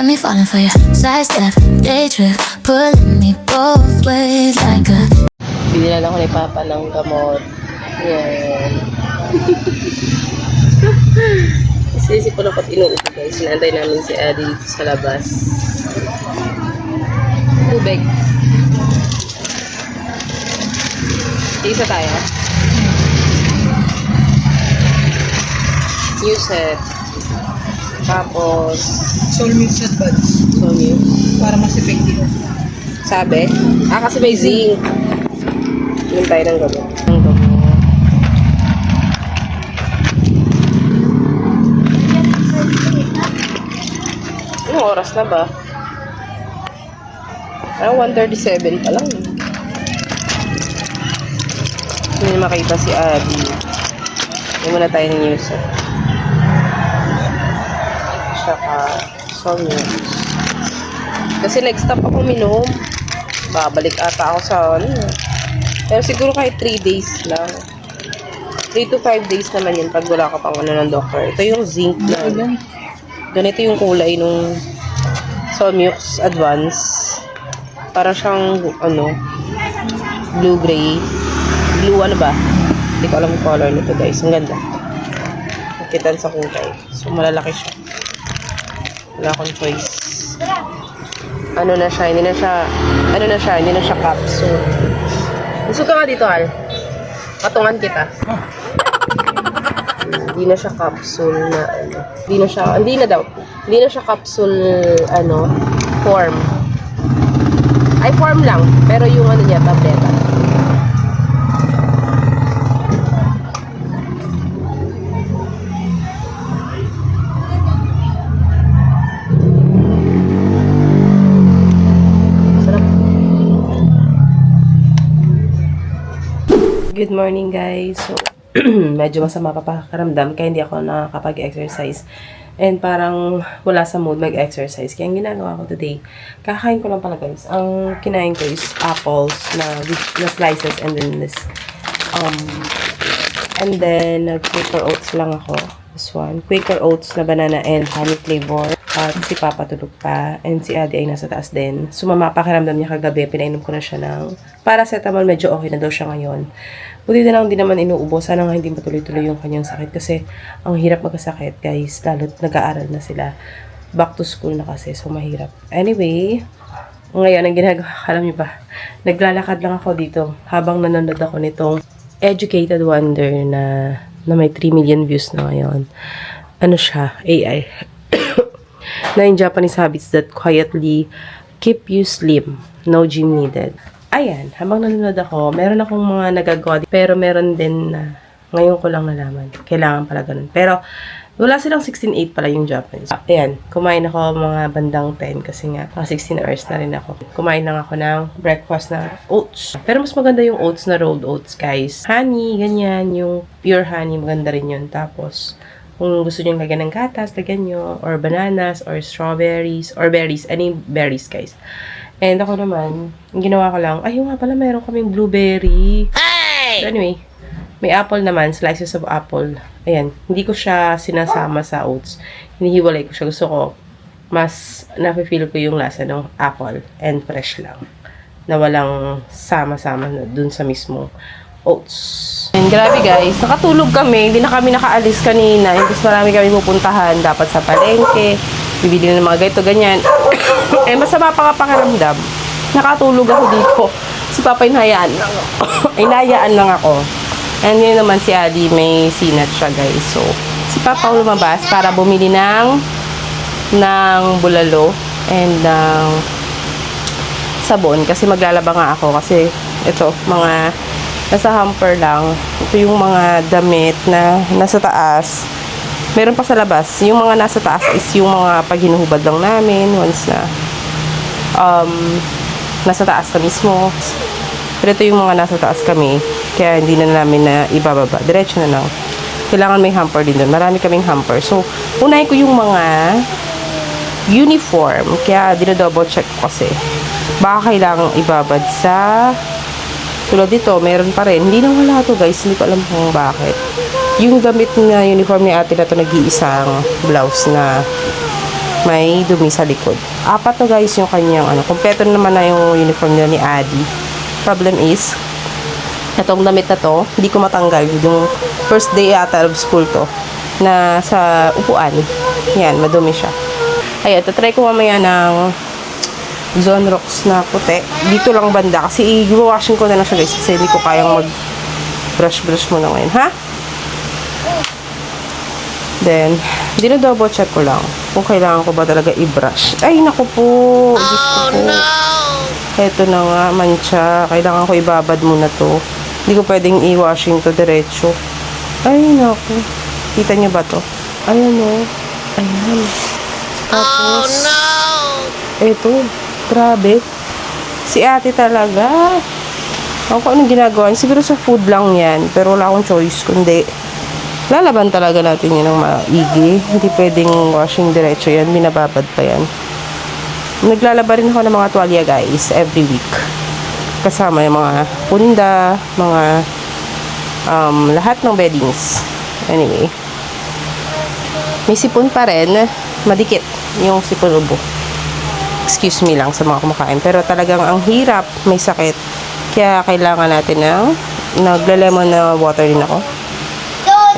got me falling for you. Sidestep, day trip, pulling me both ways like a. Binilan ako ni Papa ng gamot. Yan. Isisip ko na pat inuupo guys. Inaantay namin si Adi dito sa labas. Tubig. Isa tayo. Yusef. Tapos Soul Mix Advance. Soul Para mas effective. Sabi? Kasi may zinc. Inom tayo ng gamot. Ng gamot. Anong oras na ba? 1:37 pa lang. Hindi makita si Abby. Hindi muna tayo ng news. Saka Soulmix. Kasi nag-stop ako minom. Babalik ata ako sa pero siguro kahit 3 days lang. 3 to 5 days naman yun pag wala ka pang ng doctor. Ito yung zinc na. Ganito yung kulay nung Soulmix Advance. Para siyang blue-gray. Blue ano ba? Hindi ko alam yung color nito guys. Ang ganda. Nakitan sa kulay. So malalaki siya. Wala akong choice. Hindi na siya capsule. Gusto ka nga dito, Al. Patungan kita. Hindi na siya capsule na Hindi na siya capsule form. Ay, form lang. Pero yung niya, tableta. Good morning guys. So, medyo masama pa pakiramdam kaya hindi ako nakakapag-exercise. And parang wala sa mood mag-exercise. Kaya ang ginagawa ko today, kakain ko lang pala guys. Ang kinain ko is apples na slices and then this. And then, Quaker Oats lang ako. This one. Quaker Oats na banana and honey flavor. At si Papa tulog pa. And si Adi ay nasa taas din. Sumama pakiramdam niya kagabi. Pinainom ko na siya ng paracetamol. Medyo okay na daw siya ngayon. Buti na lang din naman inuubo. Sana nga hindi matuloy-tuloy yung kanyang sakit. Kasi ang hirap magkasakit guys. Lalo't nag-aaral na sila. Back to school na kasi. So mahirap. Anyway, ngayon ang ginagawa. Alam niyo ba? Naglalakad lang ako dito. Habang nanonood ako nitong Educated Wonder na may 3 million views na ngayon. Ano siya? AI. 9 Japanese habits that quietly keep you slim. No gym needed. Ayan, habang nanonood ako, meron akong mga nagagawa. Pero meron din na ngayon ko lang nalaman. Kailangan pala ganun. Pero wala silang 16:8 pala yung Japanese. Ayan, kumain ako mga bandang 10 kasi nga 16 hours na rin ako. Kumain lang ako ng breakfast na oats. Pero mas maganda yung oats na rolled oats guys. Honey, ganyan. Yung pure honey, maganda rin yun. Tapos, kung gusto nyo lagyan ng gatas, lagyan nyo. Or bananas, or strawberries, or berries. Any berries, guys. And ako naman, yung ginawa ko lang, ayun nga pala, meron kaming blueberry. Hey! So anyway, may apple naman, slices of apple. Ayan, hindi ko siya sinasama sa oats. Hinihiwalay ko siya. Gusto ko, mas nafe-feel ko yung lasa ng apple and fresh lang. Na walang sama-sama na dun sa mismo oats. And grabe guys, nakatulog kami, hindi na kami nakaalis kanina. Imbis marami kami pupuntahan, dapat sa palengke, bibili ng mga ganito, ganyan. Eh, masama pa nga pakiramdam. Nakatulog ako dito. Si Papa inayaan lang ako. Inayaan lang ako. And yun naman si Adi, may sinat siya guys. So, si Papa lumabas para bumili ng bulalo and ng sabon. Kasi maglalaba nga ako. Kasi ito, mga nasa hamper lang. Ito yung mga damit na nasa taas. Meron pa sa labas. Yung mga nasa taas is yung mga paghinuhubad lang namin once na nasa taas na mismo. Pero ito yung mga nasa taas kami. Kaya hindi na namin na ibababa. Diretso na lang. Kailangan may hamper din doon. Marami kaming hamper. So, unahin ko yung mga uniform. Kaya dinodouble check ko kasi. Baka kailangang ibabad sa tulad dito, meron pa rin. Hindi na wala to guys. Hindi ko alam kung bakit. Yung gamit na uniform ni ate na to nag-iisang blouse na may dumi sa likod. 4 to guys yung kanyang kompleto naman na yung uniform nila ni Adi. Problem is, itong damit na to, hindi ko matanggal. Yung first day ata of school to, na sa upuan. Yan, madumi siya. Ayan, tatry ko mamaya ng Zonrox na puti. Dito lang banda. Kasi i-washing ko na lang siya guys. Kasi hindi ko kayang mag-brush muna ngayon. Ha? Then, dino-double check ko lang kung kailangan ko ba talaga i-brush. Ay, naku po. Diyos ko po. Eto na nga, mancha. Kailangan ko ibabad muna to. Hindi ko pwedeng i-washing to diretso. Ay, naku. Kita niyo ba to? Ayan o. Ayan. Tapos, eto. Grabe. Si ate talaga. Ako anong ginagawa niya. Siguro sa food lang yan. Pero wala akong choice. Kundi, lalaban talaga natin yun ng maigi. Hindi pwedeng washing diretso yan. Binababad pa yan. Naglalaba rin ako ng mga tuwalya guys. Every week. Kasama yung mga punda, mga lahat ng beddings. Anyway. May sipon pa rin. Madikit yung sipon ubo. Excuse me lang sa mga kumakain. Pero talagang ang hirap. May sakit. Kaya kailangan natin ng nagla-lemon na water din ako.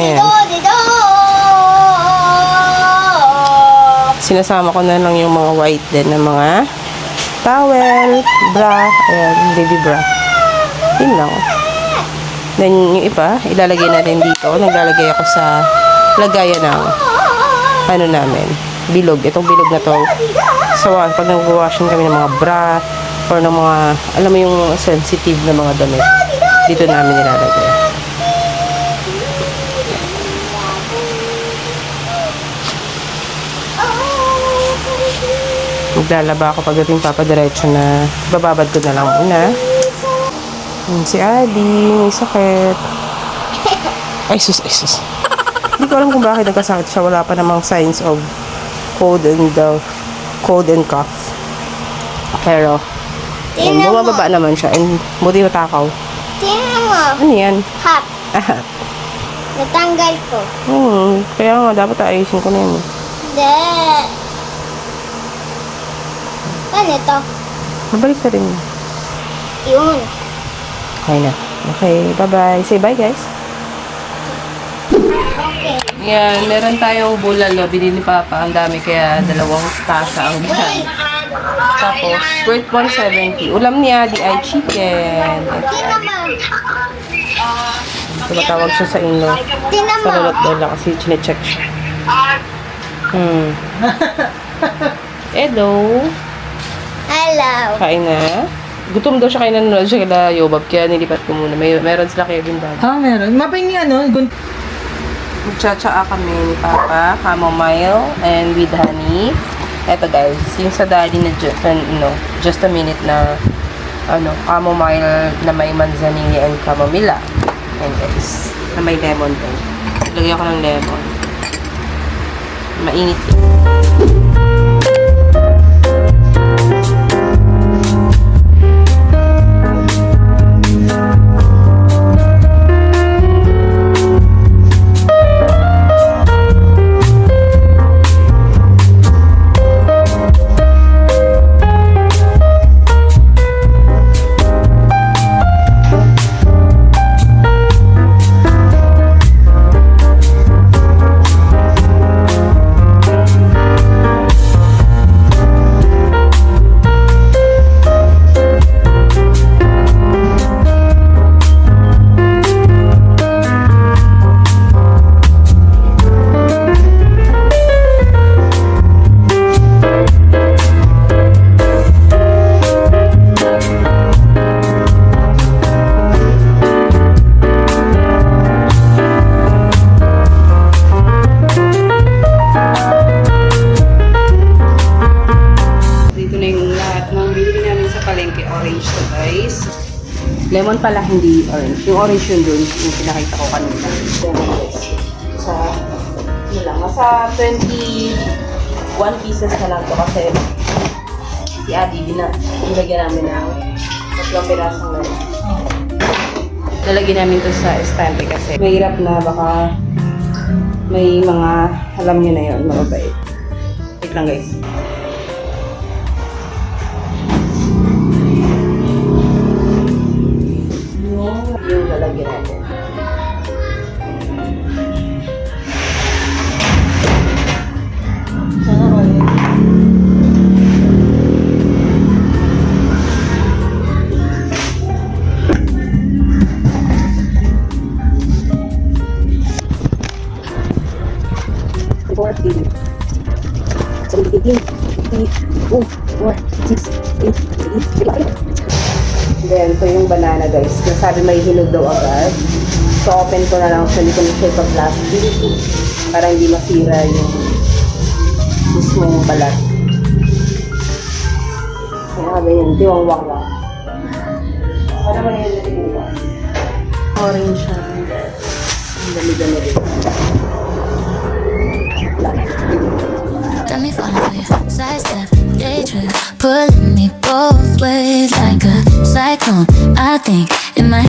Ayan. Sinasama ko na lang yung mga white din na mga towel, bra, ayan, baby bra. Yun lang. Then, yung iba, ilalagay natin dito. Naglalagay ako sa lagayan ng namin, bilog. Itong bilog na to. So, pag nag-washing kami ng mga bra or ng mga, alam mo yung sensitive na mga damit, dito namin nilalagay. Maglalaba ako pagdating papadiretso na bababad ko na lang muna. Si Adi, may sakit. Ay sus. Hindi ko alam kung bakit nagkasakit siya. Wala pa namang signs of cold and cough. Pero, bumababa naman siya. And buti matakaw. Tingnan mo. Ano yan? Hap. Ah, Natanggal ko. kaya nga, dapat ayusin ko na yan. Hindi. Ano ito? Mabalik ka rin. Yun. Okay na. Okay, bye-bye. Say bye, guys. Yan, meron tayong bulalo. Binili Papa. Ang dami, kaya 2 tasa ang bihan. Tapos, worth 170. Ulam ni Adi ay chicken. Tingnan mo. Tumatawag siya sa inyo. Tingnan Sa mo. lulot daw lang kasi chinecheck siya. Hello. Hello. Kain na. Gutom daw siya, kain na nanonood siya kila Yobab. Kaya nilipat ko muna. Meron sila Kevin Bag. Meron. Mapahingi Magtsatsaa kami ni Papa, chamomile, and with honey. Eto guys, yung sa daddy na just a minute na chamomile na may manzanilla and chamomilla. And guys, na may lemon din. Lagyan ko ng lemon. Mainit yun. Lemon pala, hindi orange. Yung orange yun dun, yung pinakita ko kanina. Sa, nasa 21 pieces na lang to kasi si Adi, nilagyan namin ng 3 pirasong lemon. Lalagyan namin to sa estante kasi mahirap na baka may mga, alam nyo na yun, mga bait. Wait lang guys. Yung lalagyan natin. Sana ba yun? Then, ito yung banana guys. Nasabi may hinog daw agad. So, open ko na lang siya. Hindi ko na siya ipa-plastic. Para hindi masira yung mismong balat. Kaya ganyan. Tiwangwang lang. Para naman yung natibuwa. Orange siya. Ang dami-dami rin. Got me falling for you. Sidestep, day trip, pulling me both ways like a cyclone. I think it might.